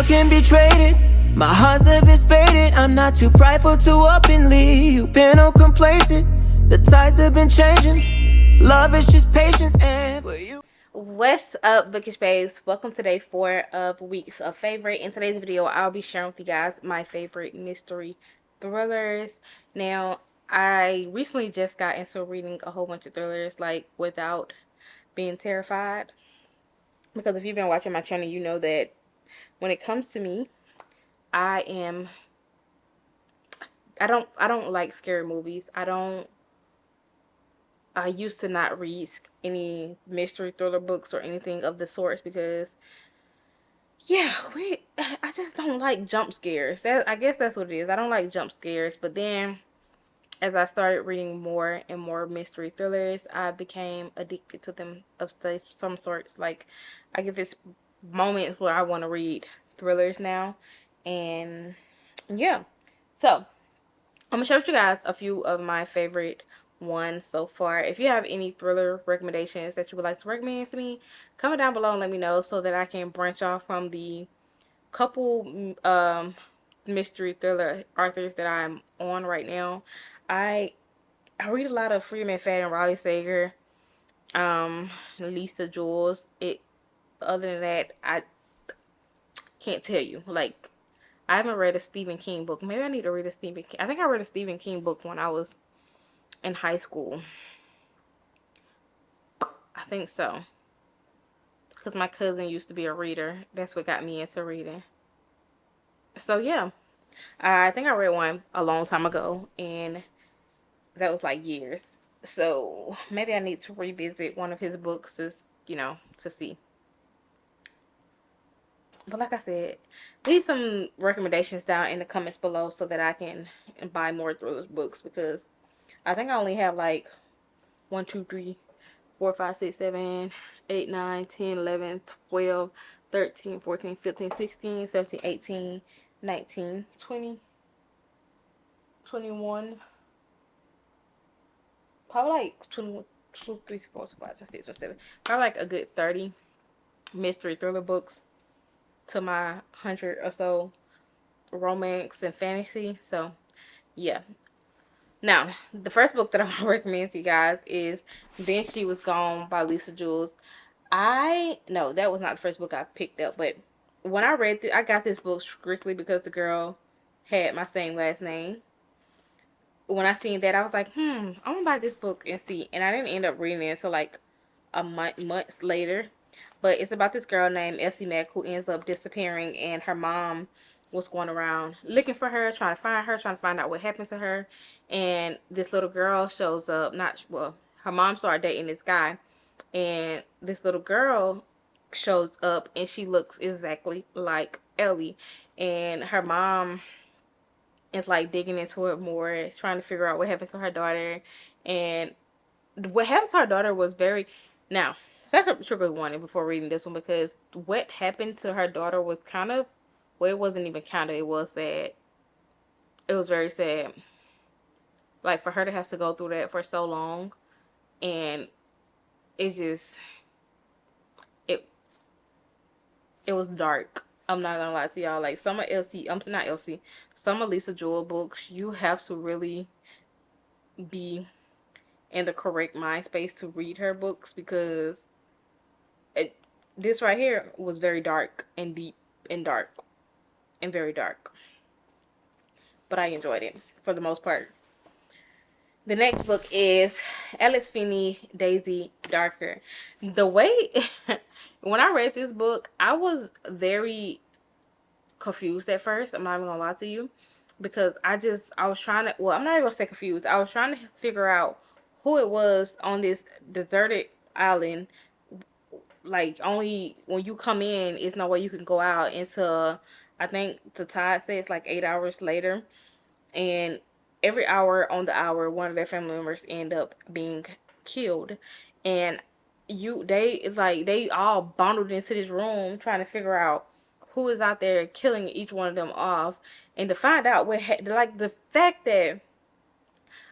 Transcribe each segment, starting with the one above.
can be traded. My heart's a bit spaded. I'm not too prideful to up and leave. You've been on complacent. The tides have been changing. Love is just patience and for you. What's up, bookish babes? Welcome to day 4 of weeks of favorite. In today's video, I'll be sharing with you guys my favorite mystery thrillers. Now, I recently just got into reading a whole bunch of thrillers, like, without being terrified. Because if you've been watching my channel, you know that when it comes to me, I don't like scary movies. I used to not read any mystery thriller books or anything of the sorts because, yeah, I just don't like jump scares. I guess that's what it is. I don't like jump scares. But then, as I started reading more and more mystery thrillers, I became addicted to them of some sorts. Like, I get this moments where I want to read thrillers now. And, yeah. So, I'm gonna share with you guys a few of my favorite ones so far. If you have any thriller recommendations that you would like to recommend to me, comment down below and let me know so that I can branch off from the couple mystery thriller authors that I'm on right now. I read a lot of Freida McFadden, Riley Sager, Lisa Jewells. Other than that, I can't tell you. Like, I haven't read a Stephen King book. Maybe I need to read a Stephen King. I think I read a Stephen King book when I was in high school. I think so. Because my cousin used to be a reader. That's what got me into reading. So, yeah. I think I read one a long time ago. And that was like years. So, maybe I need to revisit one of his books to see. But like I said, leave some recommendations down in the comments below so that I can buy more thriller books. Because I think I only have like 1, 2, 3, 4, 5, 6, 7, 8, 9, 10, 11, 12, 13, 14, 15, 16, 17, 18, 19, 20, 21, probably like 21, 2, 3, 4, 5, 6, 7, probably like a good 30 mystery thriller books to my 100 or so romance and fantasy. So, yeah. Now, the first book that I want to recommend to you guys is Then She Was Gone by Lisa Jewells. No, that was not the first book I picked up, but when I read this, I got this book strictly because the girl had my same last name. When I seen that, I was like, I'm gonna buy this book and see. And I didn't end up reading it until like months later. But it's about this girl named Elsie Mack who ends up disappearing, and her mom was going around looking for her, trying to find her, trying to find out what happened to her. And this little girl shows up. Her mom started dating this guy, and this little girl shows up, and she looks exactly like Ellie. And her mom is like digging into it more, trying to figure out what happened to her daughter. And what happened to her daughter was very... Now, set up trigger warning before reading this one, because what happened to her daughter was kind of... Well, it wasn't even kind of. It was sad. It was very sad. Like, for her to have to go through that for so long. And it just... It was dark. I'm not gonna lie to y'all. Like, some of some of Lisa Jewell books, you have to really be in the correct mind space to read her books, because this right here was very dark and deep and dark and very dark. But I enjoyed it for the most part. The next book is Alice Feeney, Daisy Darker. The way when I read this book, I was very confused at first. I'm not even gonna lie to you, because I was trying to... Well, I'm not even gonna say confused. I was trying to figure out who it was on this deserted island. Like, only when you come in, it's no way you can go out until, I think the tide says like 8 hours later. And every hour on the hour, one of their family members end up being killed. And they all bundled into this room trying to figure out who is out there killing each one of them off. And to find out like, the fact that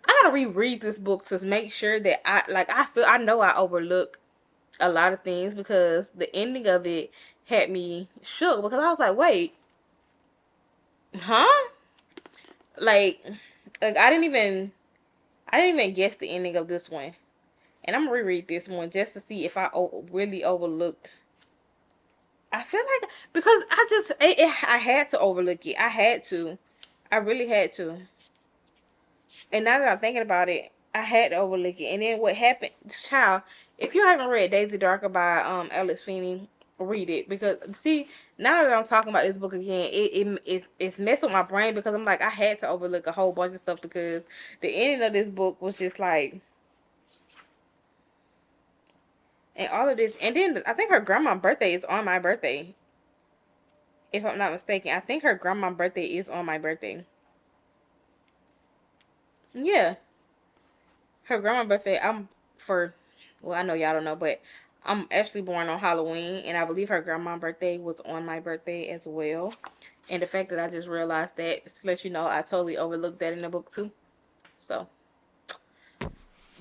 I gotta reread this book to make sure that I know I overlook a lot of things, because the ending of it had me shook, because I was like, wait, Huh? Like, I didn't even guess the ending of this one. And I'm gonna reread this one just to see if I really overlooked. I feel like because I had to overlook it. I had to. I really had to. And now that I'm thinking about it, I had to overlook it. And then what happened, child? If you haven't read Daisy Darker by Alex Feeney, read it, because see, now that I'm talking about this book again, it's messed with my brain, because I'm like, I had to overlook a whole bunch of stuff because the ending of this book was just like, and all of this, and then I think her grandma's birthday is on my birthday, if I'm not mistaken. I think her grandma's birthday is on my birthday. Yeah, her grandma's birthday. For, well, I know y'all don't know, but I'm actually born on Halloween, and I believe her grandma's birthday was on my birthday as well. And the fact that I just realized that, just to let you know, I totally overlooked that in the book too. So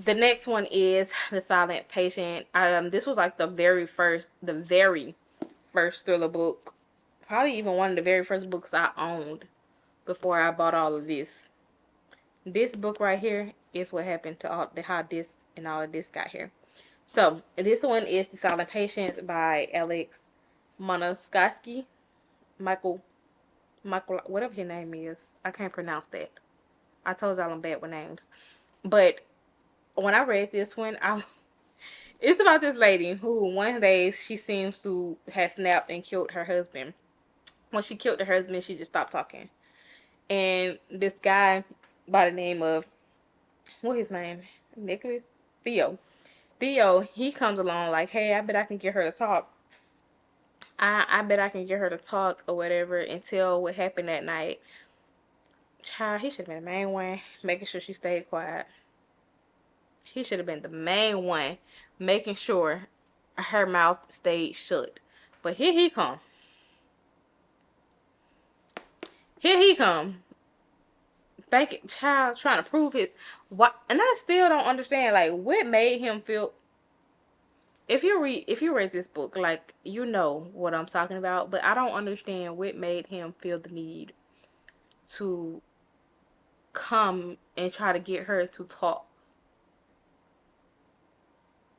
the next one is The Silent Patient. This was like the very first thriller book, probably even one of the very first books I owned before I bought all of this. This book right here is what happened to how this and all of this got here. So this one is The Silent Patient by Alex Monoskoski. Michael, whatever his name is. I can't pronounce that. I told y'all I'm bad with names. But when I read this one, it's about this lady who one day she seems to have snapped and killed her husband. When she killed her husband, she just stopped talking. And this guy by the name of, what his name? Nicholas? Theo. Theo, he comes along like, hey, I bet I can get her to talk. I bet I can get her to talk or whatever, and tell what happened that night. Child, he should have been the main one, making sure she stayed quiet. He should have been the main one, making sure her mouth stayed shut. But here he come. Here he come. Thinking, child, trying to prove his what, and I still don't understand. Like, what made him feel? If you read this book, like, you know what I'm talking about. But I don't understand what made him feel the need to come and try to get her to talk.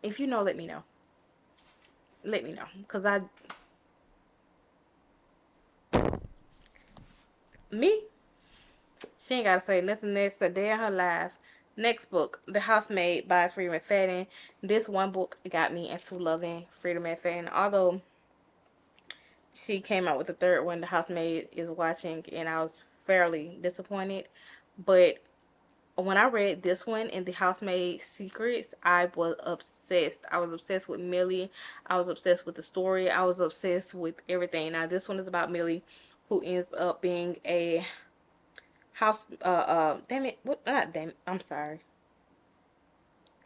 If you know, let me know. Let me know, cause me, she ain't gotta say nothing next a day in her life. Next book, The Housemaid by Freida McFadden. This one book got me into loving Freida McFadden. Although she came out with the third one, The Housemaid is Watching, and I was fairly disappointed. But when I read this one in The Housemaid Secrets, I was obsessed. I was obsessed with Millie. I was obsessed with the story. I was obsessed with everything. Now, this one is about Millie, who ends up being a damn it, what, not damn it, I'm sorry,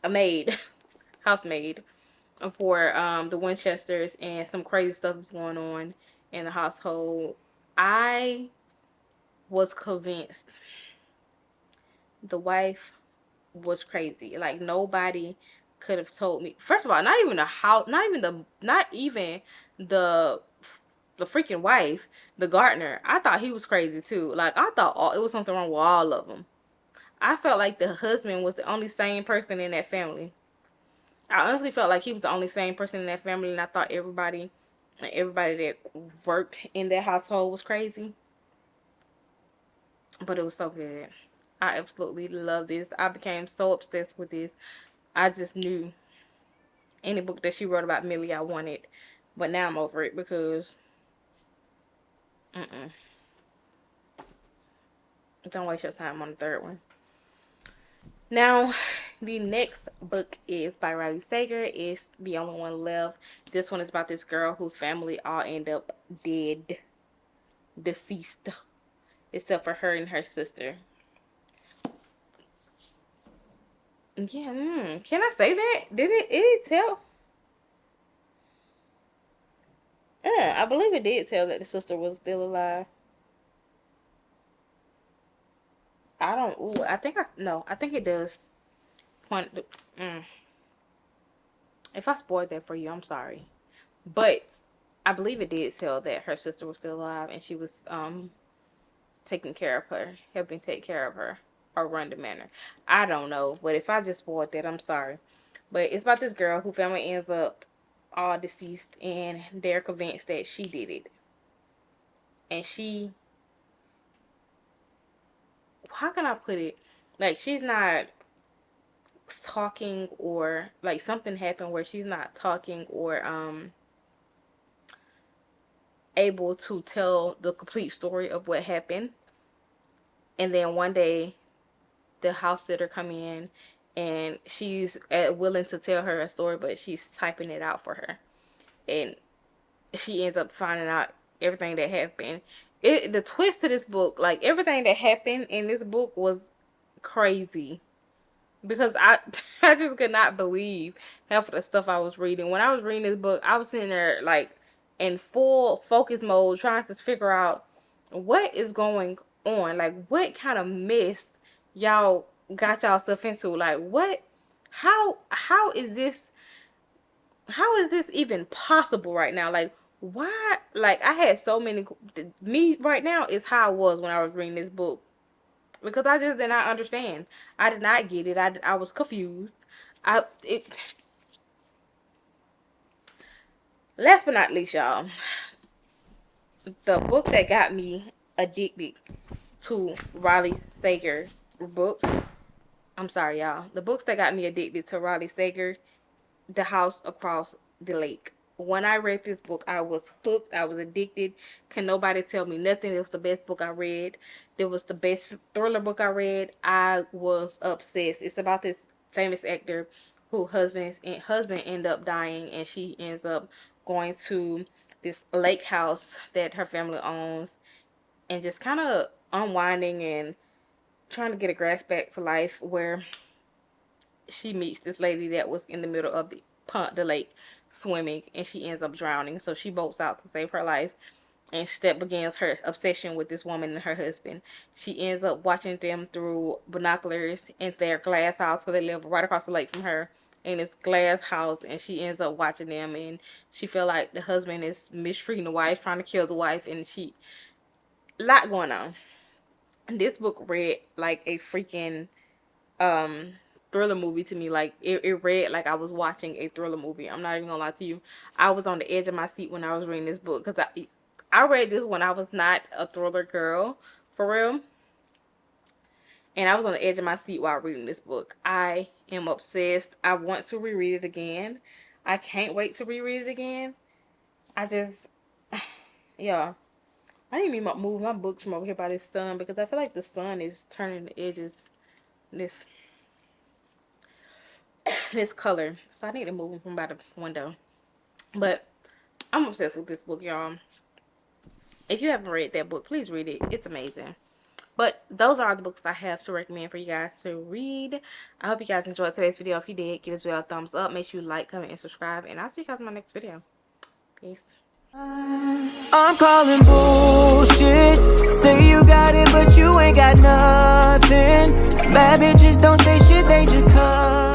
a maid, housemaid for the Winchesters, and some crazy stuff is going on in the household. I was convinced the wife was crazy. Like, nobody could have told me. First of all, not even the house, not even the the freaking wife, the gardener. I thought he was crazy too. Like, I thought it was something wrong with all of them. I felt like the husband was the only sane person in that family. I honestly felt like he was the only sane person in that family, and I thought everybody that worked in that household was crazy. But it was so good. I absolutely love this. I became so obsessed with this. I just knew any book that she wrote about Millie, I wanted. But now I'm over it because, don't waste your time on the third one. Now, the next book is by Riley Sager. It's the only one left. This one is about this girl whose family all end up dead, deceased, except for her and her sister. Yeah, can I say that? Did it tell? I believe it did tell that the sister was still alive. I don't. Ooh, I think no. I think it does. Point. If I spoiled that for you, I'm sorry. But I believe it did tell that her sister was still alive, and she was taking care of her, helping take care of her, or run the manor. I don't know, but if I just spoiled that, I'm sorry. But it's about this girl whose family ends up all deceased, and they're convinced that she did it. And she, how can I put it? Like, she's not talking, or like something happened where she's not talking or able to tell the complete story of what happened. And then one day the house sitter come in, and she's willing to tell her a story, but she's typing it out for her, and she ends up finding out everything that happened. The twist to this book, like everything that happened in this book was crazy, because I I just could not believe half of the stuff I was reading. When I was reading this book, I was sitting there like in full focus mode, trying to figure out what is going on. Like, what kind of mess y'all got y'all stuff into? Like, what? How is this? How is this even possible right now? Like, why? Like, I had so many. Me right now is how I was when I was reading this book, because I just did not understand. I did not get it. I was confused. Last but not least, y'all, the book that got me addicted to Riley Sager book. I'm sorry, y'all. The books that got me addicted to Riley Sager, The House Across the Lake. When I read this book, I was hooked. I was addicted. Can nobody tell me nothing. It was the best book I read. It was the best thriller book I read. I was obsessed. It's about this famous actor who husband end up dying, and she ends up going to this lake house that her family owns, and just kind of unwinding and trying to get a grasp back to life, where she meets this lady that was in the middle of the lake swimming, and she ends up drowning. So she boats out to save her life, and that begins her obsession with this woman and her husband. She ends up watching them through binoculars in their glass house, because they live right across the lake from her in this glass house, and she ends up watching them, and she feel like the husband is mistreating the wife, trying to kill the wife, and a lot going on. And this book read like a freaking thriller movie to me. Like, it read like I was watching a thriller movie. I'm not even gonna lie to you. I was on the edge of my seat when I was reading this book, because I read this when I was not a thriller girl, for real. And I was on the edge of my seat while reading this book. I am obsessed. I want to reread it again. I can't wait to reread it again. I just, yeah. I need to move my books from over here by this sun, because I feel like the sun is turning the edges this color. So I need to move them from by the window. But I'm obsessed with this book, y'all. If you haven't read that book, please read it. It's amazing. But those are the books I have to recommend for you guys to read. I hope you guys enjoyed today's video. If you did, give this video a thumbs up. Make sure you like, comment, and subscribe. And I'll see you guys in my next video. Peace. I'm calling bullshit. Say you got it, but you ain't got nothing. Bad bitches don't say shit, they just come.